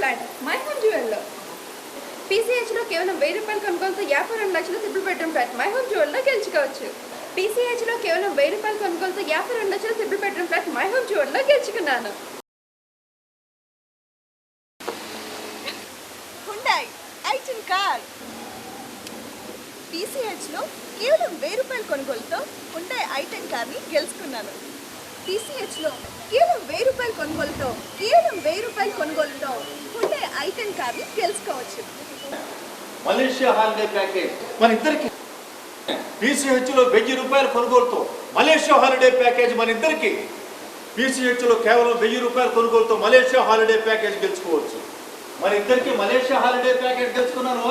Flat My Home జ్యువెల్లో. పీసీహెచ్లో కేవలం 1000 రూపాయల కొనుగోలుతో 52 లక్షల triple bedroom flat My Home జ్యువెల్లో గెలుచుకోవచ్చు. పీసీహెచ్లో కేవలం 1000 రూపాయల కొనుగోలుతో 52 లక్షల triple bedroom flat My Home జ్యువెల్లో గెలుచుకున్నాను. Hyundai i10 car. పీసీహెచ్లో కేవలం 1000 రూపాయల కొనుగోలుతో హుండాయ్ i10 కార్ని గెలుచుకున్నాను. పీసీహెచ్లో కేవలం 1000 రూపాయల కొనుగోలుతో హుండాయ్ i10 కార్ని గెలుచుకోవచ్చు. మలేషియా హాలిడే ప్యాకేజ్ మన ఇద్దరికి. పీసీహెచ్లో 1000 రూపాయల కొనుగోలుతో మలేషియా హాలిడే ప్యాకేజ్ మన ఇద్దరికి. పీసీహెచ్లో కేవలం 1000 రూపాయల కొనుగోలుతో మలేషియా హాలిడే ప్యాకేజ్ గెలుచుకోవచ్చు. మన ఇద్దరికి మలేషియా హాలిడే ప్యాకేజ్ గెలుచుకున్నాను.